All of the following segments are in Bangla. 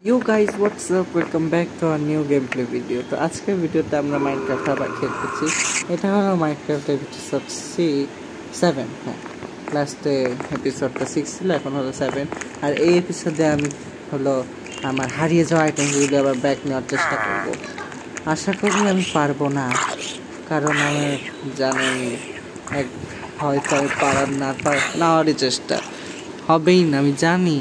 Yo guys, what's up? Welcome back to our new gameplay video. তো আজকের ভিডিওতে আমরা মাইনক্রাফট আবার খেলতেছি। এটা হলো মাইনক্রাফটের এপিসোড 7। হ্যাঁ, লাস্টে এপিসোডটা 6 ছিল, এখন হলো 7। আর এই এপিসোডে আমি হলো আমার হারিয়ে যাওয়া আইটেমগুলো আবার ব্যাক নেওয়ার চেষ্টা করব। আশা করি আমি পারবো না, কারণ আমি জানি হয়তো আমি নেওয়ারই চেষ্টা হবেই না, আমি জানি।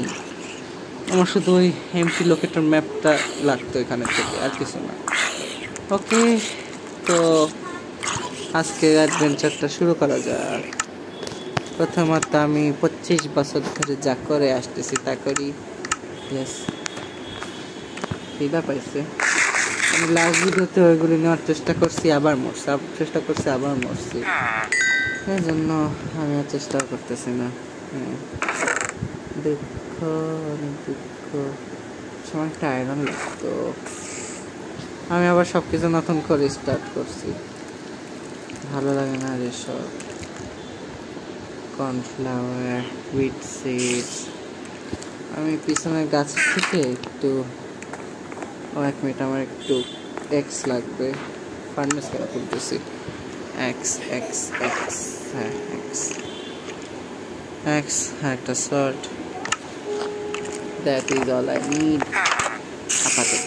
আমার শুধু ওই এমটি লোকেটার ম্যাপটা লাগতো এখানে থেকে, আর কিছু না। ওকে, তো আজকে অ্যাডভেঞ্চারটা শুরু করা যাক। প্রথমত আমি 25 বছর ধরে যা করে আসতেছি তা করি। ইয়েস, ফিদা পাইছে। আমি লাস্ট ভিডিওতে ওইগুলি নেওয়ার চেষ্টা করছি, আবার মরছি। এই জন্য আমি আর চেষ্টাও করতেছি না। সময়টা আয়রন লাগতো। আমি আবার সবকিছু নতুন করে স্টার্ট করছি, ভালো লাগে না এসব। Cornflour, wheat seeds. আমি পিছনের গাছ থেকে একটু এক মিনিট, আমার একটু এক্স লাগবে। ফার্নেস কেন খুলতেছি? এক্স এক্স এক্স হ্যাঁ এক্স এক্স হ্যাঁ, একটা short. That is all I need. আপাতত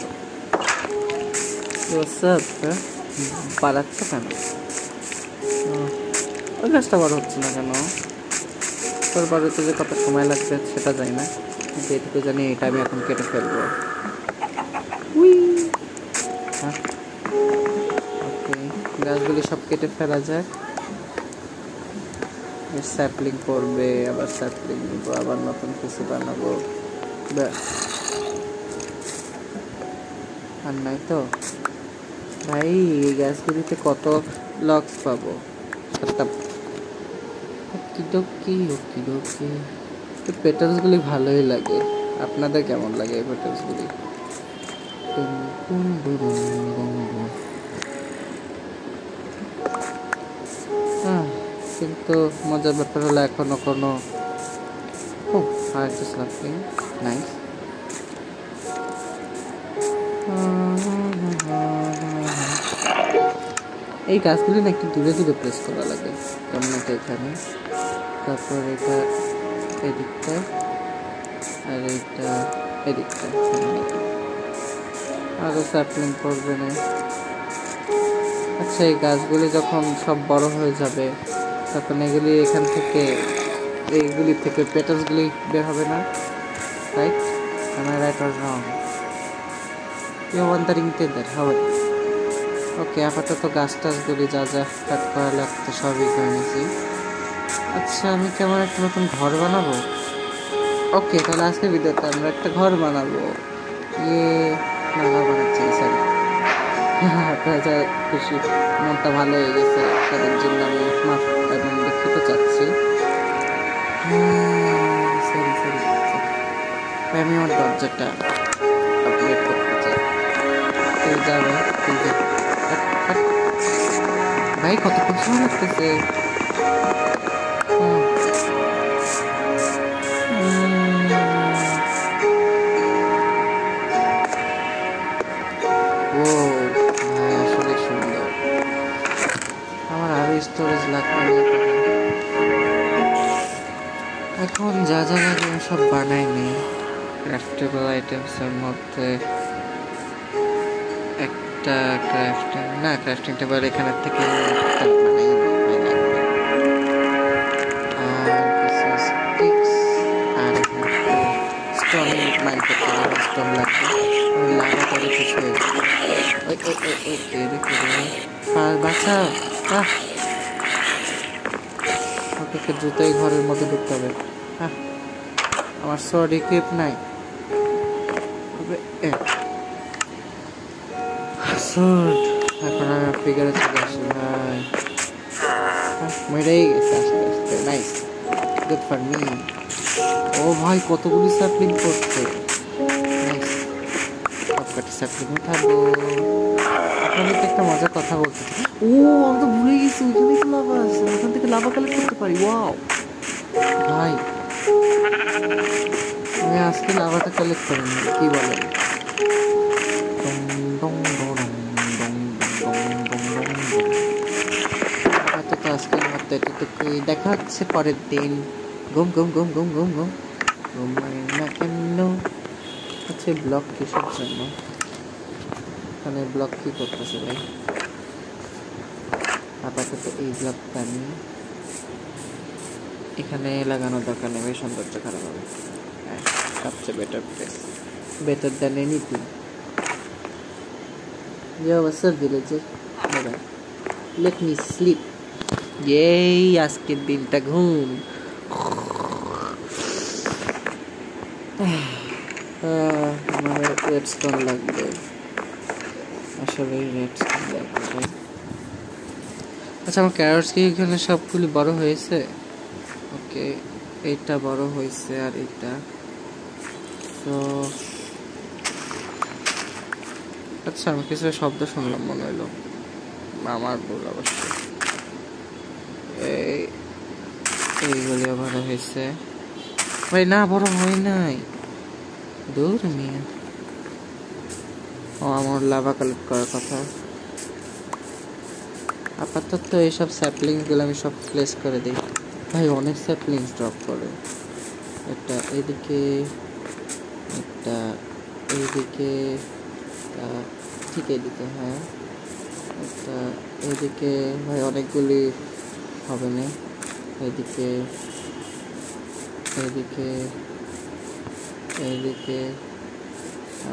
বাড়াচ্ছে কেন? ওই গাছটা বড় হচ্ছে না কেন? তোর বাড়িতে যে কত সময় লাগবে সেটা জানি না, যেটুকু জানি এটা আমি এখন কেটে ফেলবো। ওকে, গাছগুলি সব কেটে ফেলা যায়। স্যাপলিং পড়বে, আবার স্যাপলিং নিবো, আবার নতুন কিছু বানাবো। আর নাই তো ভাই, এই গাছগুলিতে কত লক্স পাবো? পেটালসগুলি ভালোই লাগে। আপনাদের কেমন লাগে এই পেটালসগুলি? কিন্তু মজার ব্যাপার হলো এখনো কোনো আরেকটা স্ল্যাপিং। নাইস। এই গাছগুলি না একটু দূরে দূরে প্রেস করা লাগে, যেমন এটা এখানে, তারপর এটা এদিকটা, আর এইটা এদিকটা। আরও স্যাপলিং করবে না। আচ্ছা, এই গাছগুলি যখন সব বড় হয়ে যাবে তখন এইগুলি এইগুলি থেকে পেটালসগুলি বের হবে না? Right? am I right or wrong? You wondering that how? ওকে, আপাতত গাছ টাছগুলি যা যা কাট করা লাগতো সবই করে নিয়েছি। আচ্ছা, আমি কেমন একটা নতুন ঘর বানাবো। ওকে, তাহলে আজকের ভিডিওতে আমরা একটা ঘর বানাবো। বানাচ্ছি, সরি। আপনারা যা খুশি, মনটা ভালো হয়ে গেছে, তাদের জন্য আমি মাফ এবং দুঃখিত চাচ্ছি। আমি আমার দরজাটা আপডেট করতে চাই। যাবে ভাই, কতক্ষণ সময় লাগতেছে? ও ভাই, আসলে সুন্দর। আমার আরো স্টোরেজ লাগবে। এখন যা যা লাগে সব বানাইনি। ক্রাফটেবল আইটেমসের মধ্যে একটা ক্রাফটিং টেবিল এখানের থেকে জুতোই ঘরের মধ্যে ঢুকতে হবে। আমার শর্ট ইকুইপ নাই। এখন আমি ফিগারে চলে আসি ভাই। মেরেই গেছে আস্তে আস্তে। Nice, good for me. ও ভাই, কতগুলি স্যাপলিং করছে। নাইস, সবকটি স্যাপলিং উঠাবো। আপনাদেরকে একটা মজার কথা বলতেছি। আমি তো ভুলে গেছি, ওইখানে তো লাভা আছে, ওখান থেকে লাভা কালেক্ট করতে পারি। ওয়াও ভাই, আমি আজকে লাভাটা কালেক্ট করিনি, কি বলেন? আজকের মতো এতটুকুই, দেখা হচ্ছে পরের দিন। ঘুম ঘুম ঘুম ঘুম ঘুম ঘুম ঘুমাই না কেন? আচ্ছা ব্লক কিসের জন্য? মানে ব্লক কি করতেছে ভাই? আপাতত এই ব্লকটা আমি এখানে লাগানো দরকার নেই ভাই, সৌন্দর্য খারাপ হবে। হ্যাঁ, সবচেয়ে better place, better than anything. Yo, what's up villager? Let me sleep. Yay, আজকের দিনটা ঘুম। আমার রেডস্টোন লাগবে, আসলে রেডস্টোন লাগবে। আচ্ছা, আমার ক্যারটস কি এখানে সবগুলি বড় হয়েছে? ওকে, এইটা বড় হয়েছে আর এইটা। তো আচ্ছা, আমি কিছু শব্দ শুনলাম মনে হইলো, আমার ভুল অবশ্য। এইগুলি বড় হয়েছে ভাই, না বড় হয় নাই, দূর মিয়া। ও, আমার লাভা কালেক্ট করার কথা। আপাতত এইসব স্যাপলিংসগুলো আমি সব প্লেস করে দিই ভাই, অনেক স্যাপলিংস ড্রপ করে। একটা এইদিকে, একটা এইদিকে, ঠিক এইদিকে, হ্যাঁ একটা এইদিকে ভাই, অনেকগুলি হবে না। এইদিকে, এইদিকে, এইদিকে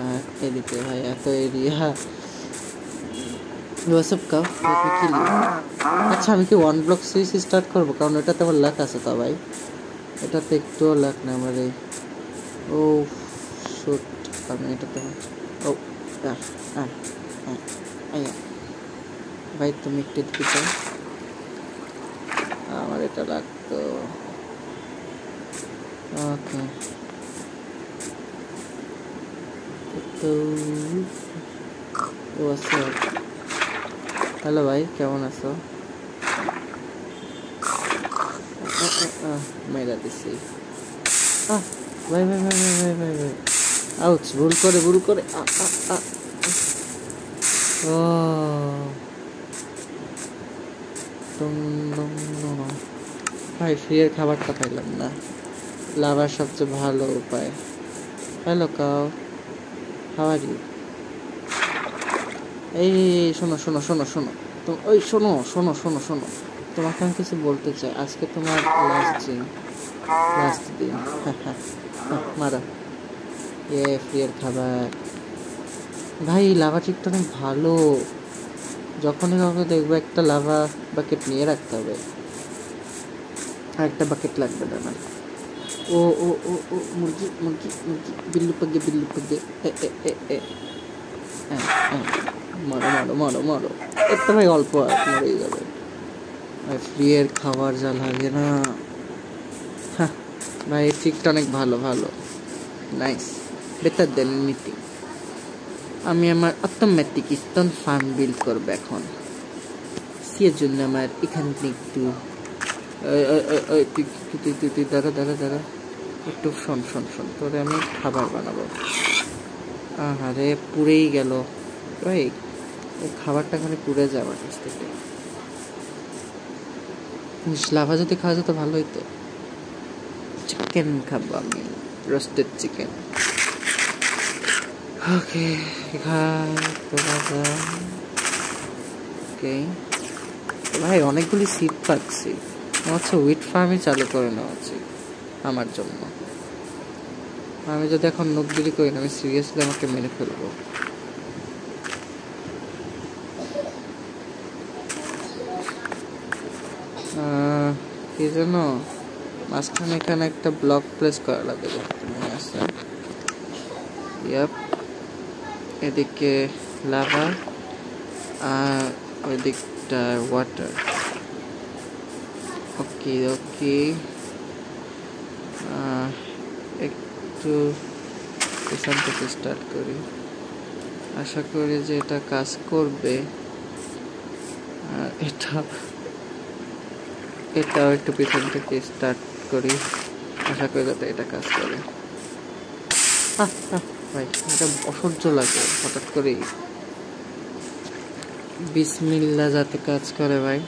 আর এদিকে ভাই, এত এরিয়া। আচ্ছা, আমি কি ওয়ান ব্লক সিরিজ স্টার্ট করবো? কারণ এটাতে আমার লাক আছে তো ভাই, এটাতে একটুও লাক না আমার। এই ও শুট, আমি এটাতে ও ভাই, তুমি একটু দিতে চাও, আমার এটা লাগতো। ওকে, তো ও আচ্ছা, হ্যালো ভাই, কেমন আছো? মেরা দিছি। ভাই ভাই ভাই ভাই ভাই ভাই ভাই, আউচ, ভুল করে ও ভাই, ফ্রিয়ের খাবারটা পাইলাম না, লাভার সবচেয়ে ভালো উপায়। Hello cow, how are you? এই শোনো শোনো শোনো শোনো, তো ওই শোনো শোনো শোনো শোনো, তোমাকে আমি কিছু বলতে চাই। আজকে তোমার লাস্ট দিন। মারা, ফ্রিয়ের খাবার ভাই, লাভা ট্রিকটা অনেক ভালো। যখনই কাউকে দেখবো একটা লাভা বাকেট নিয়ে রাখতে হবে, আর একটা বাকেট লাগবে না আমার। ও ও ও ও মুরগি মুরগি মুরগি, বিল্লু পাগে। মারো মারো মারো মারো, একটা ভাই অল্প আর মরেই যাবে ভাই। ফ্রিয়ের খাবার যা লাগে না ভাই, এই ট্রিকটা অনেক ভালো ভালো, নাইস, বেটার দেন এনিথিং। আমি আমার অটোমেটিক স্টোন ফার্ম বিল্ড করবো এখন, সের জন্য আমার এখানে একটু দাঁড়া একটু শোন, তোরে আমি খাবার বানাবো। আহারে, পুড়েই গেল ভাই, ওই খাবারটা খালি পুড়ে যায় আমার কাছ থেকে। লাভা যদি খাওয়া যেত ভালো হইতো। চিকেন খাবো আমি, রোস্টেড চিকেন। ওকে, ওকে ভাই, অনেকগুলি সিট পাচ্ছি, আচ্ছা উইট ফার্মই চালু করে নেওয়া উচিত আমার জন্য। আমি যদি এখন নুকগিরি করি না, আমি সিরিয়াসলি আমাকে মেরে ফেলবো। কি জন্য মাঝখানে এখানে একটা ব্লক প্লেস করা লাগে, এদিকে লাভা আর ওই দিকটা ওয়াটার। ওকে ওকে, একটু এখান থেকে স্টার্ট করি, আশা করি যে এটা কাজ করবে। আর এটাও একটু পিছন থেকে স্টার্ট করি, আশা করি যাতে এটা কাজ করে। ভাই এটা অসহ্য লাগে হঠাৎ করে বিসমিল্লাহ যাতে কাজ করে ভাই।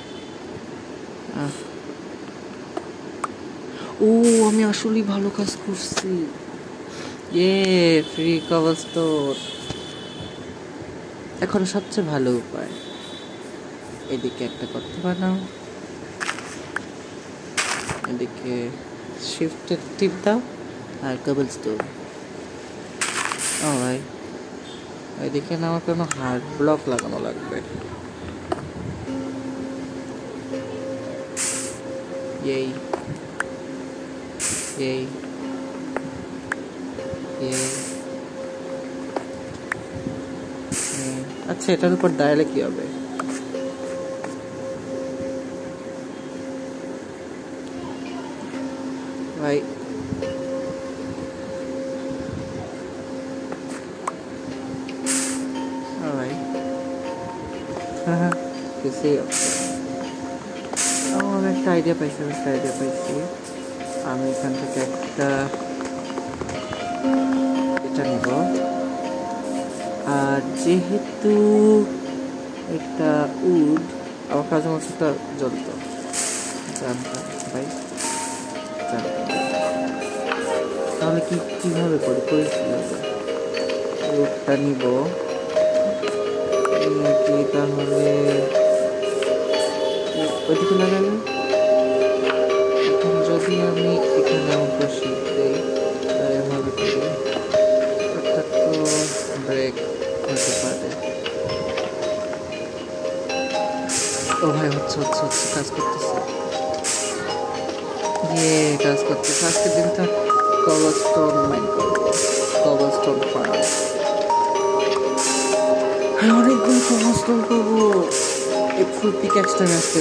ও আমি আসলেই ভালো কাজ করছি। Free cover. এখন সবচেয়ে ভালো উপায়, এদিকে একটা করতে বানাও, এদিকে শিফটের টিপ দাও আর কবল স্টোর। ও ভাই এদিকে না আমার কোনো হার্ড ব্লক লাগানো লাগবে। এই এই আচ্ছা এটার উপর দাঁড়ালে কি হবে? ভাই ভাই কিছুই আমার একটা আইডিয়া পাইছি। আমি এখান থেকে একটা এটা নিব, আর যেহেতু একটা উড আমার কাছে মতো একটা জ্বলত জানতাম ভাই, তাহলে কিভাবে করেছিলাম উডটা নিব নাকি তাহলে ওইদিকে লাগাবো। এখন যদি আমি এখানে অঙ্ক শিট দিই এভাবে করি, অর্থাৎ তো ব্রেক হতে পারে। ও ভাই হচ্ছে কাজ করতেছে, কাজ করতেছে। আজকের দিনটা কবলস্টোন মাইন করবো, কবলস্টোন ফার্ম। অনেকগুলো কবলস্টোন করবো। এই ফুল পিক্যাক্সটা আমি আজকে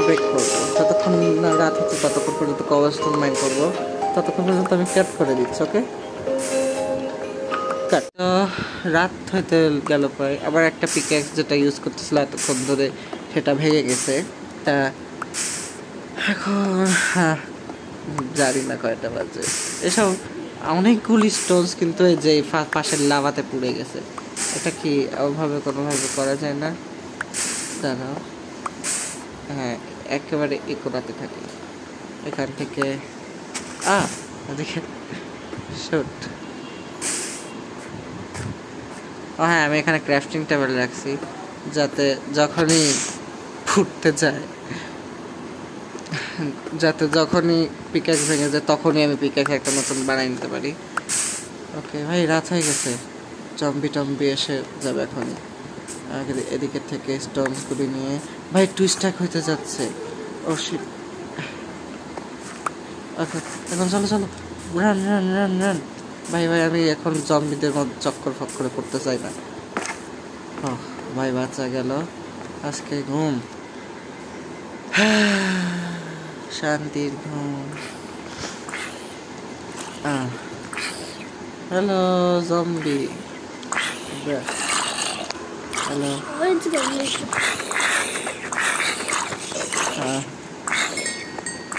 ব্রেক করবো। যতক্ষণ না রাত হচ্ছে ততক্ষণ পর্যন্ত কবলস্টোন মাইন করবো, ততক্ষণ পর্যন্ত আমি কাট করে দিচ্ছি। ওকে কাট। রাত হইতে গেল প্রায়। আবার একটা পিক্যাক্স যেটা ইউজ করতেছিল এতক্ষণ ধরে সেটা ভেঙে গেছে। তা এখন জানি না কয়টা বাজে। এসব অনেকগুলি স্টোনস কিন্তু এই যে পাশের লাভাতে পুড়ে গেছে। এটা কি ওভাবে কোনোভাবে করা যায় না? দাঁড়াও, হ্যাঁ একেবারে একোনাতে থাকে এখান থেকে। দেখে শুট। হ্যাঁ আমি এখানে ক্রাফটিং টেবিল রাখছি যাতে যখনই ফুটতে যায়, যাতে যখনই পিক্যাক্স ভেঙে যায় তখনই আমি পিক্যাক্স একটা নতুন বানাই নিতে পারি। ওকে ভাই রাত হয়ে গেছে, জম্বি এসে যাবে এখনই। এদিকে থেকে স্টোনসগুলি নিয়ে ভাই টুইস্টাক হইতে যাচ্ছে। ও শিট। ওকে এখন চলো রান। ভাই আমি এখন জম্বিদের মধ্যে চক্কর ফক্করে পড়তে চাই না। ভাই বাচ্চা গেল আজকে ঘুম, শান্তির ঘুম। Hello zombie, hello.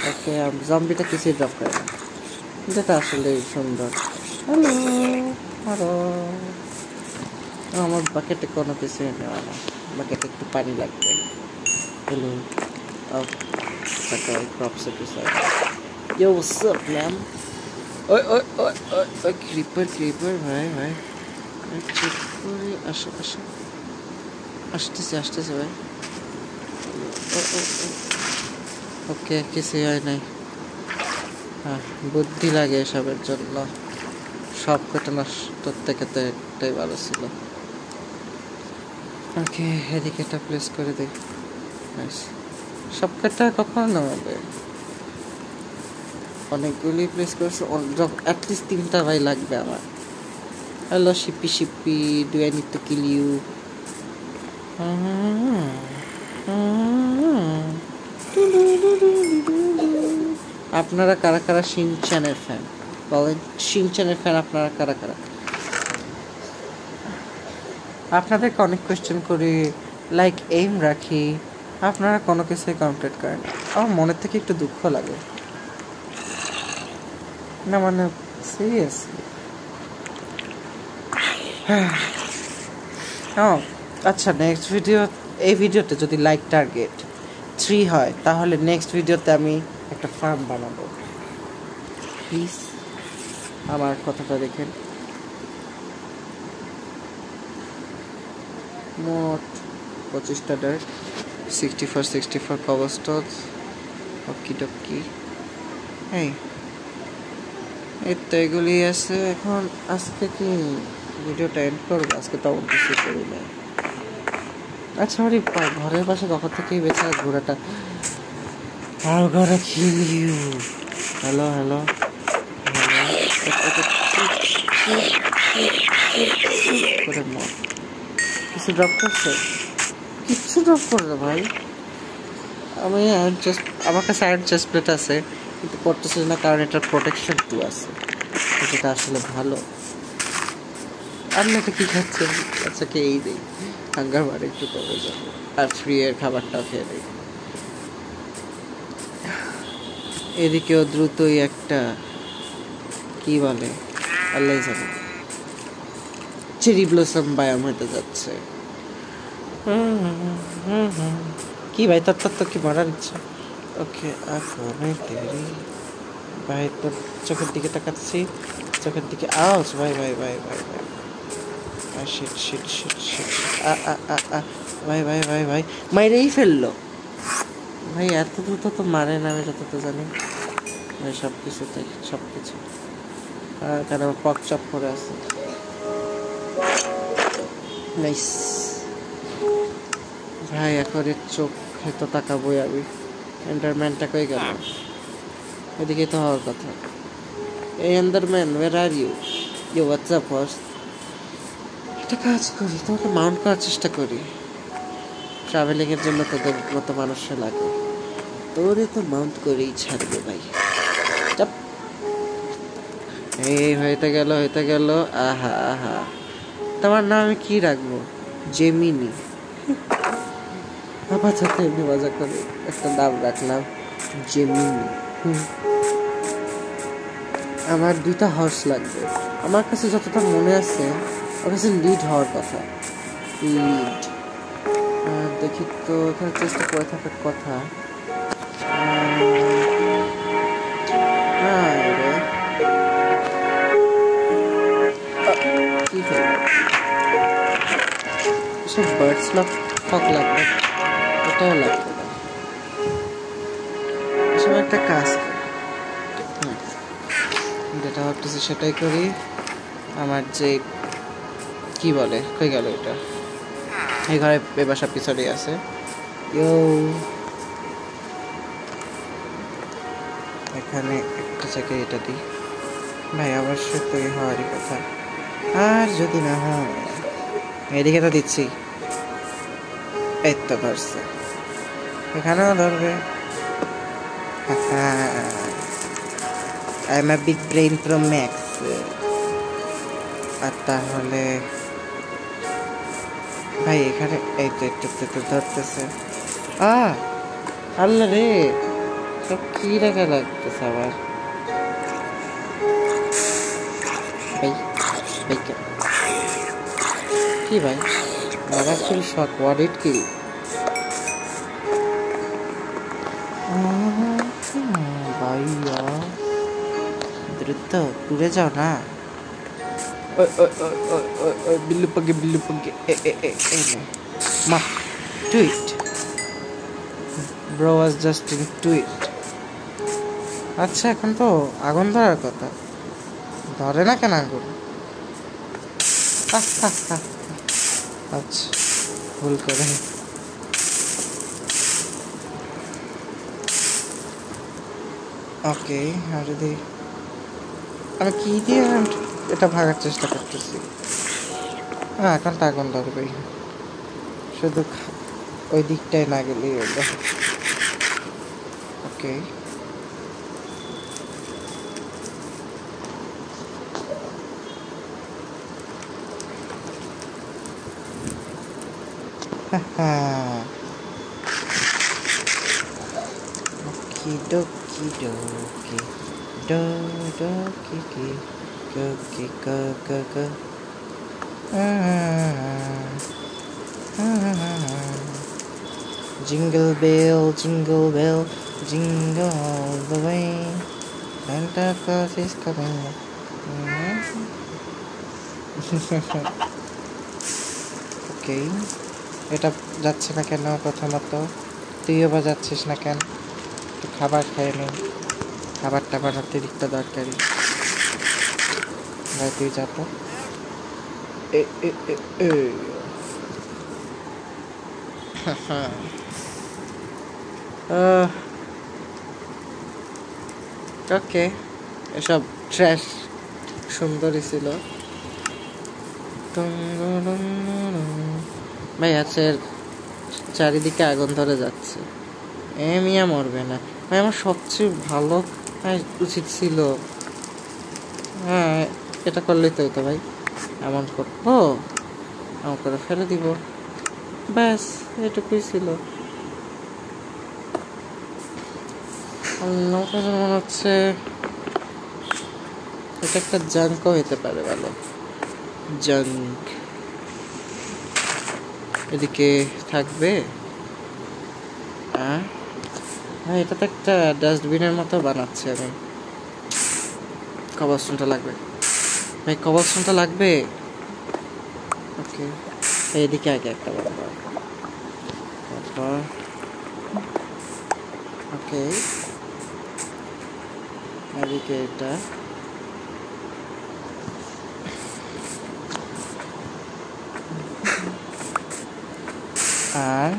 ওকে জম্বিটা কিছুই ড্রপ করে না, যেটা আসলে সুন্দর। হ্যালো আমার বাকেটে কোনো কিছুই নেওয়া না, বাকেটে একটু পানি লাগবে। Hello crops Yo, what's up, man? ওই ক্রিপার ভাই চেক করে আসতেছে ভাই। ওকে কিছু হয় নাই। বুদ্ধি লাগে এসবের জন্য, সব কটা নষ্ট থেকে তো একটাই ভালো ছিল। ওকে এদিকে এটা প্লেস করে দিই। সব কটা কখন নামাবে? অনেকগুলি প্লেস করছে, অ্যাটলিস্ট 3টা ভাই লাগবে আমার। হ্যালো শিপি do I need to kill you? আপনারা কারা শিনচ্যানের ফ্যান বলেন? শিনচ্যানের ফ্যান আপনারা কারা? আপনাদেরকে অনেক কোয়েশ্চেন করি, লাইক এইম রাখি, আপনারা কোনো কিছুই কমপ্লিট করেন। আমার মনের থেকে একটু দুঃখ লাগে না, মানে সিরিয়াসলি আচ্ছা, নেক্সট ভিডিও, এই ভিডিওতে যদি লাইক টার্গেট 3 হয় তাহলে নেক্সট ভিডিওতে আমি একটা ফার্ম বানাবো। প্লিজ আমার কথাটা দেখেন। মোট 25টা ডার্ট, 64 কভার স্টক, ওকি টকি। এই তো এগুলি আছে। এখন আজকে কি ভিডিওটা এন্ড করবো? আজকে তো কিছু করি না। আচ্ছা, আমার ঘরের পাশে কখন থেকেই বেচারা ঘোড়াটা আর ঘরে কিল। হ্যালো হ্যালো কিছু ড্রপ করছে? কিচ্ছু ড্রপ করে না ভাই। আমি আমার কাছে আয়রন চেস্ট প্লেট আছে, কিন্তু পড়তেছে না কারণ এটার প্রোটেকশন 2 আছে, যেটা আসলে ভালো। আপনাকে কি খাচ্ছেন? আচ্ছা, খেয়েই দেই, হাঙ্গার বারে একটু কমে যাবে, আর ফ্রি এর খাবারটাও খেয়ে দেই। এদিকেও দ্রুতই একটা কি বলে আল্লাহ জানে চেরি ব্লসম বায়াম হতে যাচ্ছে। কি ভাই, তোর কি মারার ইচ্ছা? ওকে, ভাই তোর চোখের দিকে তাকাচ্ছি, চোখের দিকে আওয়াজ। ভাই ভাই ভাই ভাই ভাই শিট শিট শিট শিট ভাই ভাই ভাই ভাই মাইরেই ফেললো ভাই। এত দ্রুত তো মারে না, আমি যতটা জানি ভাই। সব কিছু কেন পক চপ করে আছে। নাইস ভাই, এখন এর চোখে তো তাকাবোই আমি। এন্ডারম্যানটা কই গেল? এদিকে তো হওয়ার কথা। এই Enderman, where are you? What's up boss? একটা কাজ করি, তোমাকে মাউন্ট করার চেষ্টা করি। ট্রাভেলিং এর জন্য তোদের মতো মানুষের লাগে, তোরে তো মাউন্ট করেই ছাড়বে ভাই। চাপ। এই হইতে গেল। আহা আহা, তোমার নাম আমি কি রাখবো? জেমিনি। আপাতত এমনি মজা করে একটা নাম রাখলাম, জেমিনি। আমার 2টা হর্স লাগবে। আমার কাছে যতটা মনে আছে, ওর কাছে লিড হওয়ার কথা। লিড দেখি তো, এখানে চেষ্টা করে থাকার কথা। কি সব বার্ডস হক লাগবে, ওটাও লাগবে না। এসব একটা কাজ করি, যেটা ভাবতেছি সেটাই করি। আমার যে কি বলে, কই গেল এটা? এই ঘরে এ বাসা পিছনেই আছে। এখানে একটা জায়গায় এটা দিই ভাই, অবশ্যই তৈরি হওয়ারই কথা। আর যদি না হয়, এদিকে তো দিচ্ছি। এই তো ধরছে, এখানেও ধরবে। I am a big brain pro max. আর তাহলে ভাই এখানে এই তো ধরতেছে। আল্লাহ রে, সব কি রাখা লাগতেছে আবার। কি ভাই, আমার ফুল শট, হোয়াট ইট কিল। ভাইয়া দ্রুত দূরে যাও না। বিল্লু পাগে মা to eat bro was just in to eat. আচ্ছা, এখন তো আগুন ধরার কথা, ধরে না কেন আগুন? আচ্ছা, ভুল করে। ওকে, আর যদি আমি কি দিয়ে এটা ভাগার চেষ্টা করতেছি। এখন তো আগুন ধরবেই, শুধু ওই দিকটাই না গেলেই হলো। ওকে, Okie dokie do do ki ki go ki go go go. Jingle bell, jingle all the way. Santa Claus is coming. ওকে, এটা যাচ্ছে না কেন? প্রথমত তুইও বা যাচ্ছিস না কেন? একটু খাবার খেয়ে নে, খাবারটা অতিরিক্ত দরকারি। ভাই তুই যা তো। ওকে, এসব ট্র্যাশ সুন্দরই ছিল। ভাই আছে, চারিদিকে আগুন ধরে যাচ্ছে। মিয়া মরবে না ভাই, আমার সবচেয়ে ভালো উচিত ছিল। হ্যাঁ, এটা করলেই তো হতো ভাই। এমন করবো, এমন করে ফেলে দিব, ব্যাস এটুকুই ছিল। মনে হচ্ছে এটা একটা জাঙ্কও হইতে পারে, ভালো জাঙ্ক। এদিকে থাকবে। ভাই এটা তো একটা ডাস্টবিনের মতো বানাচ্ছে। আমি কবরস্টোনটা লাগবে ভাই, কবরস্টোনটা লাগবে। ওকে, এইদিকে আগে একটা বানাবো, তারপর ওকে এদিকে এটা। আর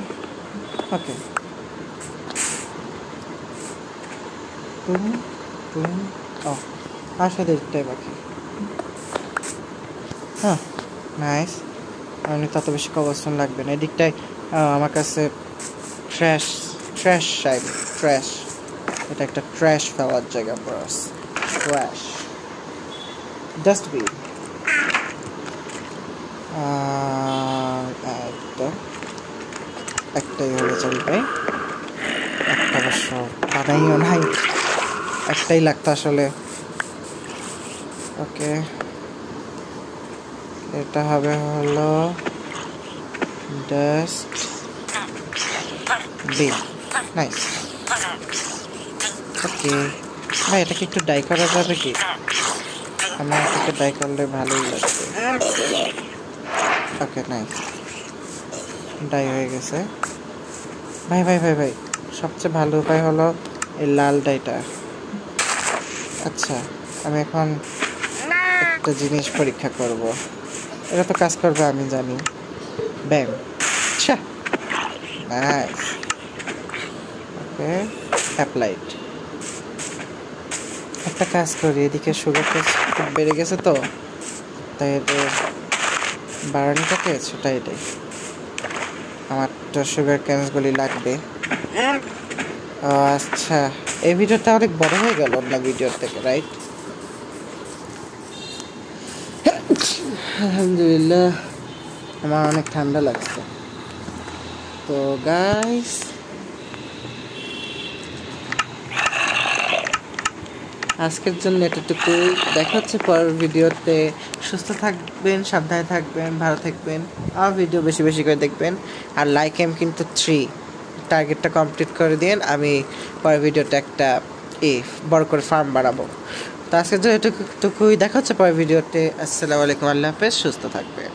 ওকে, ও আর সাথে একটাই বাকি। হ্যাঁ, নাইস। আমি তত বেশি কবরস্টোন লাগবে না। এদিকটায় আমার কাছে ট্র্যাশ এটা একটা ট্র্যাশ ফেলার জায়গা। Brass, trash, dustbin. একটাই হলে চলবে, একটা অবশ্য বানাইও নাই, একটাই লাগতো আসলে। ওকে, এটা হবে হলো ডাস্টবিন। নাইস। ওকে ভাই, এটাকে একটু ডাই করা যাবে কি? আমার এটাকে ডাই করলে ভালোই লাগবে। ওকে, নাইস, ডাই হয়ে গেছে। ভাই ভাই ভাই ভাই, সবচেয়ে ভালো উপায় হলো এই লাল ডাইটা। আচ্ছা, আমি এখন একটা জিনিস পরীক্ষা করব। এটা তো কাজ করবে আমি জানি। ব্যাম, নাইস। ওকে, অ্যাপ্লাইড। একটা কাজ করি, এদিকে সুগারটা বেড়ে গেছে তো, তাই বাড়ানিটাকে সেটা এটাই। আমার তো সুগার ক্যানসগুলি লাগবে। আচ্ছা, এই ভিডিওটা অনেক বড় হয়ে গেল না ভিডিওর থেকে, রাইট? আলহামদুলিল্লাহ, আমার অনেক ঠান্ডা লাগছে। তো গাইস, আজকের জন্য এতটুকুই। দেখা হচ্ছে পরের ভিডিওতে। সুস্থ থাকবেন, সাবধানে থাকবেন, ভালো থাকবেন। আর ভিডিও বেশি বেশি করে দেখবেন। আর লাইক এম কিন্তু 3 টার্গেটটা কমপ্লিট করে দিন। আমি পরের ভিডিওতে একটা বড় করে ফার্ম বানাবো। তো আজকের জন্য এটুকুই। দেখা হচ্ছে পরের ভিডিওতে। আসসালামু আলাইকুম, আল্লাহ হাফেজ, সুস্থ থাকবেন।